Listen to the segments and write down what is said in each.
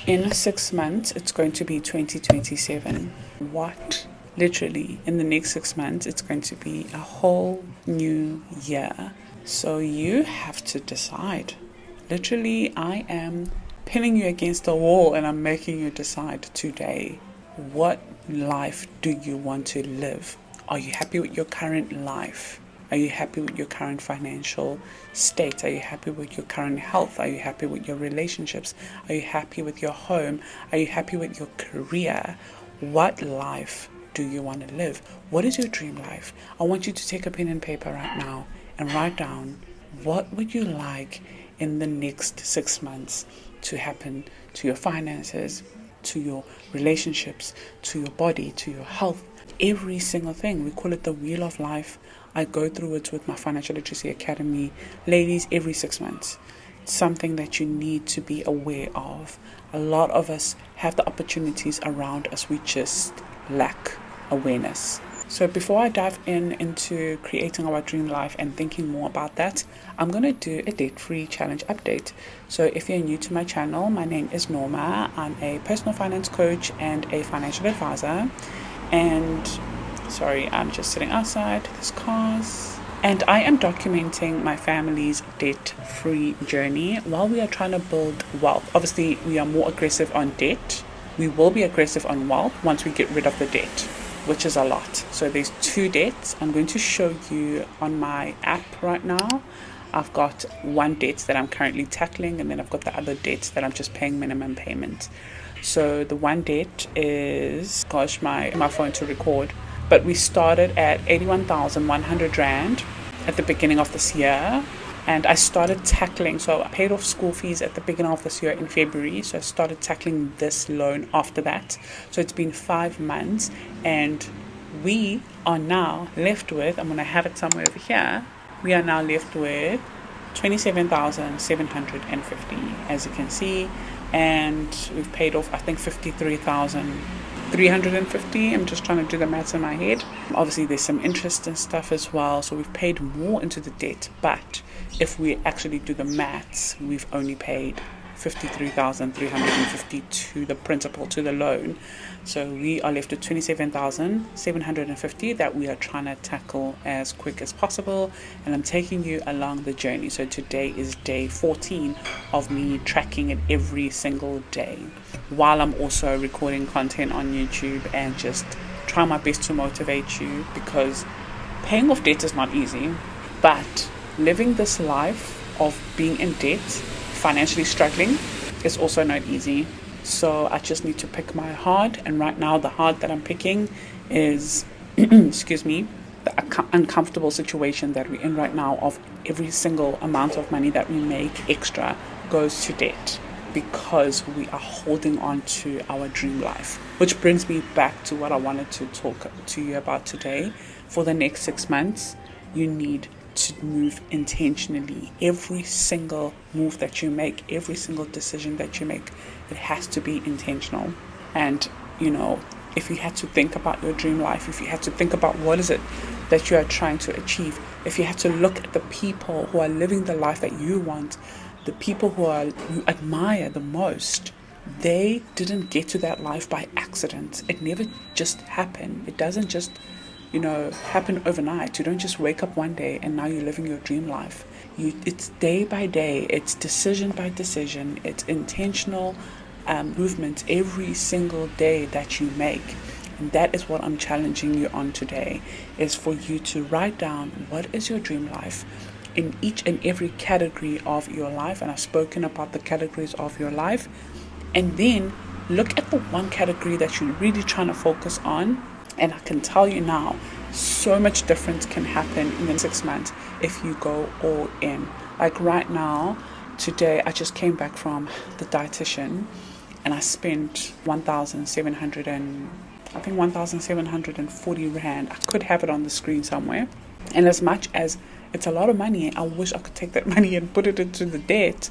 In 6 months, it's going to be 2027. What? Literally, in the next 6 months, it's going to be a whole new year. So you have to decide. Literally, I am pinning you against the wall and I'm making you decide today. What life do you want to live? Are you happy with your current life? Are you happy with your current financial state? Are you happy with your current health? Are you happy with your relationships? Are you happy with your home? Are you happy with your career? What life do you want to live? What is your dream life? I want you to take a pen and paper right now and write down, what would you like in the next 6 months to happen to your finances, to your relationships, to your body, to your health? Every single thing. We call it the wheel of life. I go through it with my Financial Literacy Academy ladies every 6 months. It's something that you need to be aware of. A lot of us have the opportunities around us, we just lack awareness. So before I dive into creating our dream life and thinking more about that, I'm going to do a debt-free challenge update. So if you're new to my channel, my name is Norma. I'm a personal finance coach and a financial advisor. And sorry, I'm just sitting outside, there's cars. And I am documenting my family's debt-free journey while we are trying to build wealth. Obviously, we are more aggressive on debt. We will be aggressive on wealth once we get rid of the debt, which is a lot. So there's 2 debts. I'm going to show you on my app right now. I've got 1 debt that I'm currently tackling, and then I've got the other debts that I'm just paying minimum payment. So the 1 debt is, gosh, my phone to record. But we started at 81,100 Rand at the beginning of this year. And I started tackling, so I paid off school fees at the beginning of this year in February. So I started tackling this loan after that. So it's been 5 months and we are now left with, I'm going to have it somewhere over here. We are now left with 27,750, as you can see. And we've paid off, I think, 53,350. I'm just trying to do the maths in my head. Obviously, there's some interest and stuff as well. So we've paid more into the debt. But if we actually do the maths, we've only paid 53,350 to the principal, to the loan. So we are left with 27,750 that we are trying to tackle as quick as possible. And I'm taking you along the journey. So today is day 14 of me tracking it every single day, while I'm also recording content on YouTube and just trying my best to motivate you, because paying off debt is not easy, but living this life of being in debt, financially struggling, is also not easy. So I just need to pick my heart, and right now the heart that I'm picking is excuse me, the uncomfortable situation that we're in right now of every single amount of money that we make extra goes to debt, because we are holding on to our dream life. Which brings me back to what I wanted to talk to you about today. For the next 6 months, you need to move intentionally. Every single move that you make, every single decision that you make, it has to be intentional. And if you had to think about your dream life, if you had to think about what is it that you are trying to achieve, if you had to look at the people who are living the life that you want, the people who you admire the most, they didn't get to that life by accident. It never just happened. It doesn't just happen overnight. You don't just wake up one day and now you're living your dream life. It's day by day, it's decision by decision, it's intentional movement every single day that you make. And that is what I'm challenging you on today, is for you to write down what is your dream life in each and every category of your life. And I've spoken about the categories of your life. And then look at the one category that you're really trying to focus on. And I can tell you now, so much difference can happen in the 6 months if you go all in. Like right now, today, I just came back from the dietitian and I spent 1,740 Rand. I could have it on the screen somewhere. And as much as it's a lot of money, I wish I could take that money and put it into the debt.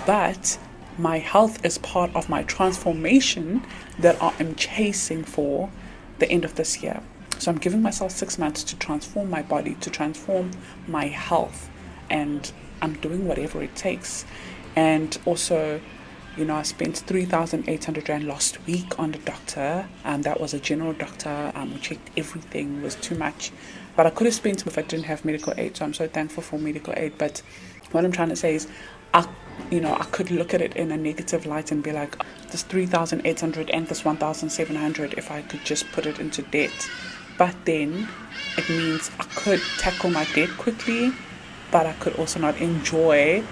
But my health is part of my transformation that I am chasing for the end of this year. So I'm giving myself 6 months to transform my body, to transform my health, and I'm doing whatever it takes. And also I spent 3,800 Rand last week on the doctor. That was a general doctor. We checked everything, was too much. But I could have spent if I didn't have medical aid. So I'm so thankful for medical aid. But what I'm trying to say is, I could look at it in a negative light and be like, this 3,800 and this 1,700, if I could just put it into debt. But then it means I could tackle my debt quickly, but I could also not enjoy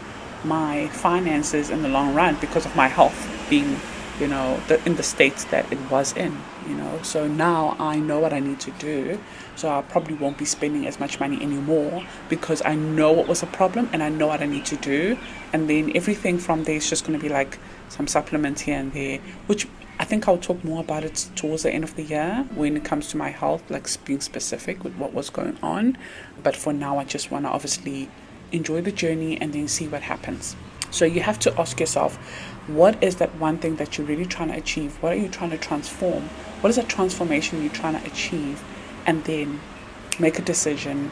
my finances in the long run because of my health being, in the states that it was in, So now I know what I need to do. So I probably won't be spending as much money anymore because I know what was a problem and I know what I need to do. And then everything from there is just going to be like some supplements here and there, which I think I'll talk more about it towards the end of the year when it comes to my health, like being specific with what was going on. But for now, I just want to obviously enjoy the journey and then see what happens. So you have to ask yourself, what is that one thing that you're really trying to achieve? What are you trying to transform? What is that transformation you're trying to achieve? And then make a decision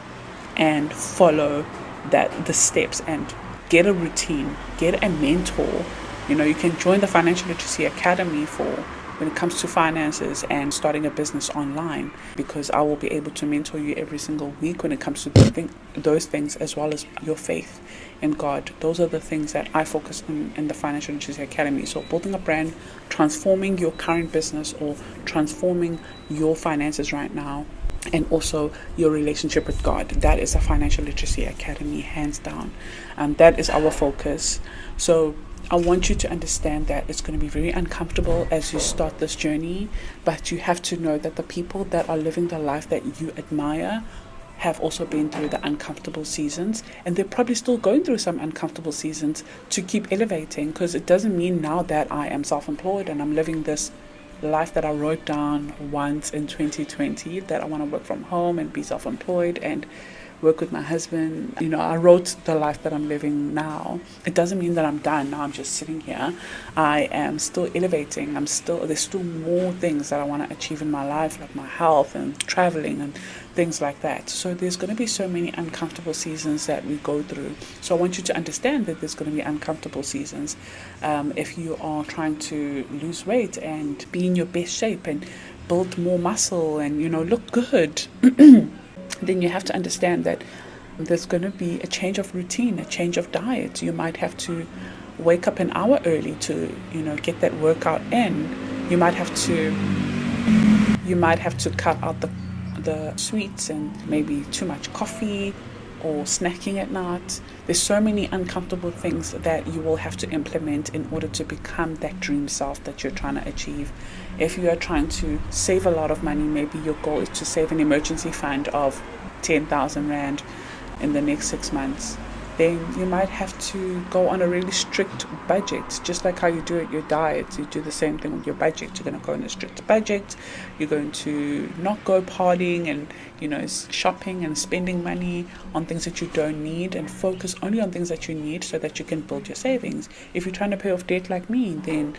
and follow the steps and get a routine, get a mentor. You can join the Financial Literacy Academy when it comes to finances and starting a business online, because I will be able to mentor you every single week when it comes to those things, as well as your faith in God. Those are the things that I focus on in the Financial Literacy Academy. So building a brand, transforming your current business or transforming your finances right now, and also your relationship with God. That is a Financial Literacy Academy, hands down. And that is our focus. So I want you to understand that it's going to be very uncomfortable as you start this journey, but you have to know that the people that are living the life that you admire have also been through the uncomfortable seasons, and they're probably still going through some uncomfortable seasons to keep elevating, because it doesn't mean now that I am self-employed and I'm living this life that I wrote down once in 2020, that I want to work from home and be self-employed and work with my husband. I wrote the life that I'm living now. It doesn't mean that I'm done. Now I'm just sitting here. I am still elevating. There's still more things that I want to achieve in my life, like my health and traveling and things like that. So there's going to be so many uncomfortable seasons that we go through. So I want you to understand that there's going to be uncomfortable seasons. If you are trying to lose weight and be in your best shape and build more muscle and, look good, then you have to understand that there's going to be a change of routine, a change of diet. You might have to wake up an hour early to, get that workout in. You might have to cut out the sweets and maybe too much coffee or snacking at night. There's so many uncomfortable things that you will have to implement in order to become that dream self that you're trying to achieve. If you are trying to save a lot of money, maybe your goal is to save an emergency fund of 10,000 Rand in the next 6 months, then you might have to go on a really strict budget, just like how you do your diet. You do the same thing with your budget. You're going to go on a strict budget. You're going to not go partying and shopping and spending money on things that you don't need, and focus only on things that you need so that you can build your savings. If you're trying to pay off debt like me, then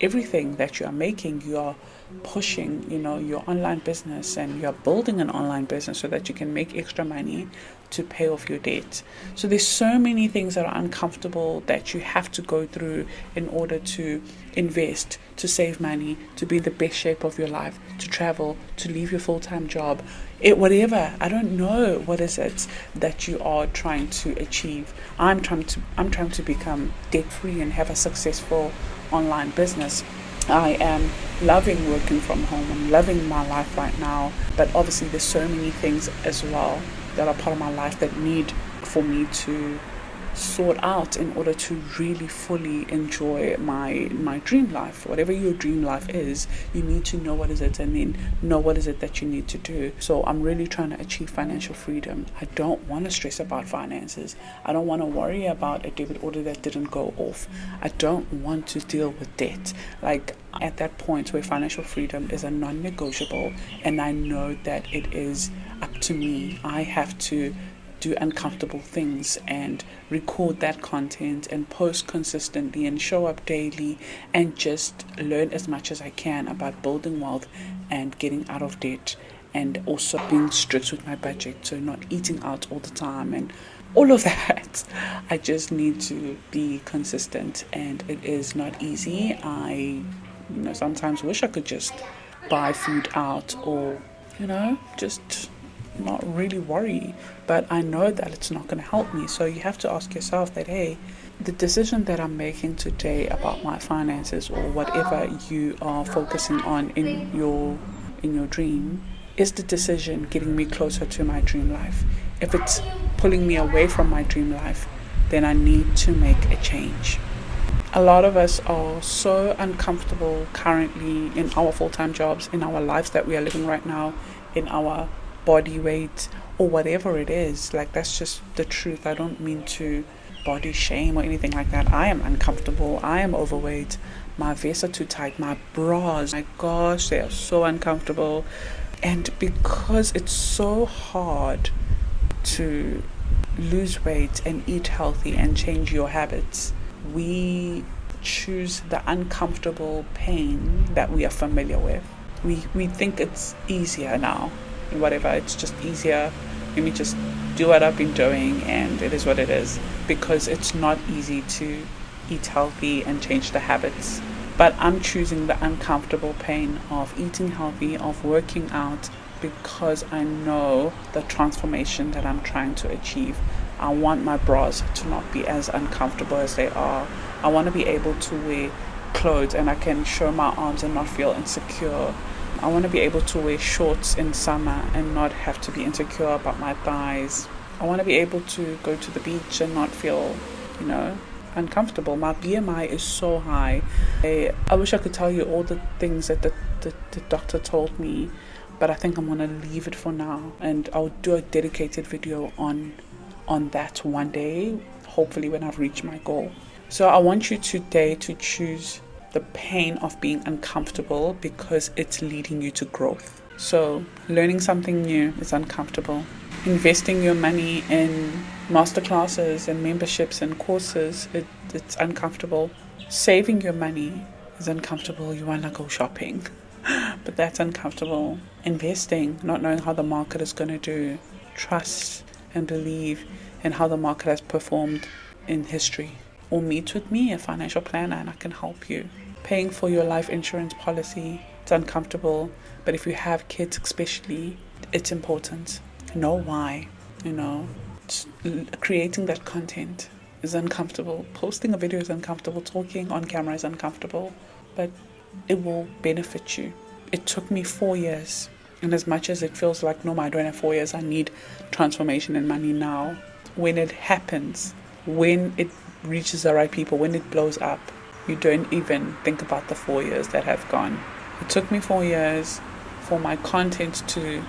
everything that you are making, you are pushing, your online business, and you're building an online business so that you can make extra money to pay off your debt. So there's so many things that are uncomfortable that you have to go through in order to invest, to save money, to be in the best shape of your life, to travel, to leave your full-time job, whatever. I don't know what is it that you are trying to achieve. I'm trying to become debt-free and have a successful online business. I am loving working from home. I'm loving my life right now. But obviously there's so many things as well that are part of my life that need for me to sort out in order to really fully enjoy my dream life. Whatever your dream life is, you need to know what is it, and then know what is it that you need to do. So I'm really trying to achieve financial freedom. I don't want to stress about finances. I don't want to worry about a debit order that didn't go off. I don't want to deal with debt. Like, at that point where financial freedom is a non-negotiable, and I know that it is up to me. I have to do uncomfortable things and record that content and post consistently and show up daily and just learn as much as I can about building wealth and getting out of debt, and also being strict with my budget, so not eating out all the time and all of that. I just need to be consistent, and it is not easy. I sometimes wish I could just buy food out, or just not really worry, but I know that it's not going to help me. So you have to ask yourself that, hey, the decision that I'm making today about my finances, or whatever you are focusing on in your dream, is the decision getting me closer to my dream life? If it's pulling me away from my dream life, then I need to make a change. A lot of us are so uncomfortable currently in our full-time jobs, in our lives that we are living right now, in our body weight, or whatever it is. Like, that's just the truth. I don't mean to body shame or anything like that. I am uncomfortable. I am overweight. My vests are too tight. My bras, my gosh, they are so uncomfortable. And because it's so hard to lose weight and eat healthy and change your habits, we choose the uncomfortable pain that we are familiar with. We think it's easier now. Whatever, it's just easier. Let me just do what I've been doing, and it is what it is, because it's not easy to eat healthy and change the habits. But I'm choosing the uncomfortable pain of eating healthy, of working out, because I know the transformation that I'm trying to achieve. I want my bras to not be as uncomfortable as they are. I want to be able to wear clothes and I can show my arms and not feel insecure. I want to be able to wear shorts in summer and not have to be insecure about my thighs. I want to be able to go to the beach and not feel, uncomfortable. My BMI is so high. I wish I could tell you all the things that the doctor told me, but I think I'm going to leave it for now, and I'll do a dedicated video on that one day, hopefully when I've reached my goal. So I want you today to choose the pain of being uncomfortable, because it's leading you to growth. So learning something new is uncomfortable. Investing your money in masterclasses and memberships and courses, it's uncomfortable. Saving your money is uncomfortable. You want to go shopping, but that's uncomfortable. Investing, not knowing how the market is going to do. Trust and believe in how the market has performed in history. Or meet with me, a financial planner, and I can help you. Paying for your life insurance policy, it's uncomfortable, but if you have kids especially, it's important. Know why, creating that content is uncomfortable. Posting a video is uncomfortable. Talking on camera is uncomfortable, but it will benefit you. It took me 4 years, and as much as it feels like, no, I don't have 4 years, I need transformation in money now. When it happens, when it reaches the right people, when it blows up, you don't even think about the 4 years that have gone. It took me 4 years for my content to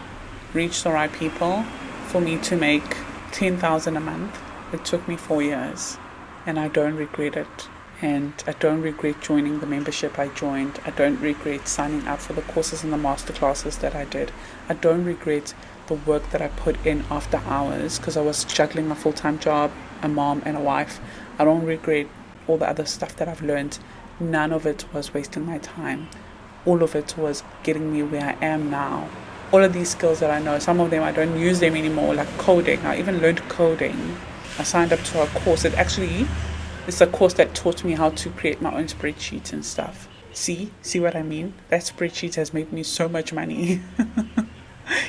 reach the right people, for me to make 10,000 a month. It took me 4 years, and I don't regret it. And I don't regret joining the membership I joined. I don't regret signing up for the courses and the masterclasses that I did. I don't regret the work that I put in after hours, because I was juggling a full-time job, a mom and a wife. I don't regret all the other stuff that I've learned. None of it was wasting my time. All of it was getting me where I am now. All of these skills that I know, some of them I don't use them anymore, like coding. I even learned coding. I signed up to a course. It's a course that taught me how to create my own spreadsheets and stuff. See what I mean? That spreadsheet has made me so much money.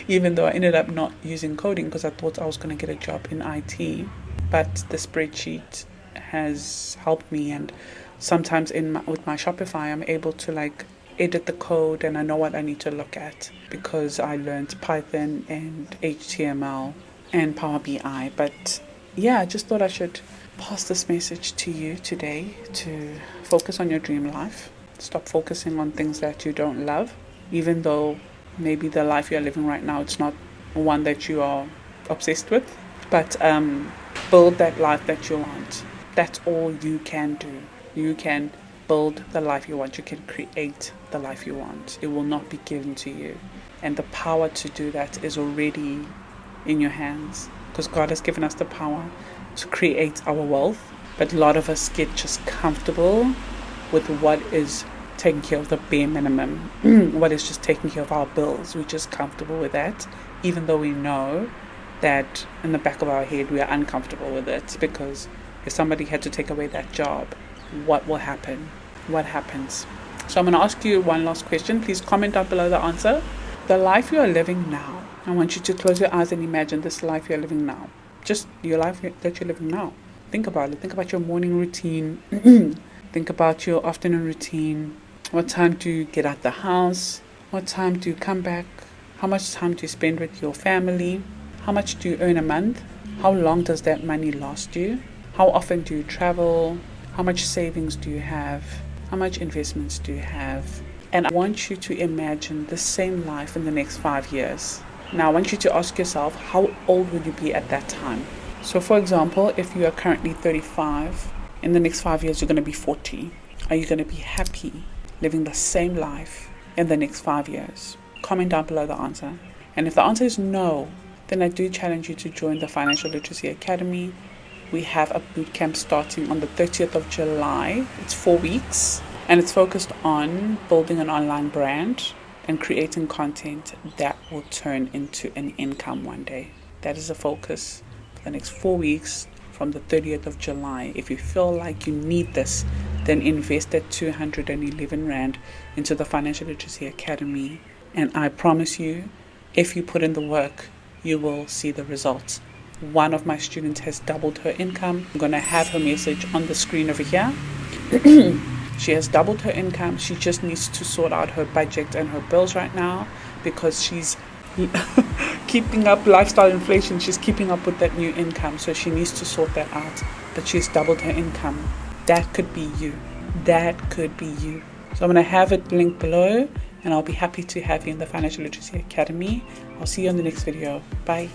Even though I ended up not using coding because I thought I was going to get a job in IT. But the spreadsheet has helped me, and sometimes with my Shopify I'm able to edit the code, and I know what I need to look at because I learned Python and HTML and Power BI. But yeah, I just thought I should pass this message to you today to focus on your dream life. Stop focusing on things that you don't love, even though maybe the life you're living right now, it's not one that you are obsessed with. But build that life that you want. That's all you can do. You can build the life you want. You can create the life you want. It will not be given to you. And the power to do that is already in your hands, because God has given us the power to create our wealth. But a lot of us get just comfortable with what is taking care of the bare minimum, what is just taking care of our bills. We're just comfortable with that, even though we know that in the back of our head we are uncomfortable with it, because if somebody had to take away that job, what will happen? What happens? So I'm going to ask you one last question. Please comment down below the answer. The life you are living now, I want you to close your eyes and imagine this life you're living now. Just your life that you're living now. Think about it. Think about your morning routine. Think about your afternoon routine. What time do you get out the house? What time do you come back? How much time do you spend with your family? How much do you earn a month? How long does that money last you? How often do you travel? How much savings do you have? How much investments do you have? And I want you to imagine the same life in the next 5 years. Now I want you to ask yourself, how old will you be at that time? So for example, if you are currently 35, in the next 5 years you're going to be 40. Are you going to be happy living the same life in the next 5 years? Comment down below the answer. And if the answer is no, then I do challenge you to join the Financial Literacy Academy. We have a bootcamp starting on the 30th of July. It's 4 weeks, and it's focused on building an online brand and creating content that will turn into an income one day. That is the focus for the next 4 weeks from the 30th of July. If you feel like you need this, then invest that 211 Rand into the Financial Literacy Academy. And I promise you, if you put in the work, you will see the results. One of my students has doubled her income. I'm going to have her message on the screen over here. She has doubled her income. She just needs to sort out her budget and her bills right now, because she's keeping up lifestyle inflation. She's keeping up with that new income. So she needs to sort that out. But she's doubled her income. That could be you. That could be you. So I'm going to have it linked below, and I'll be happy to have you in the Financial Literacy Academy. I'll see you on the next video. Bye.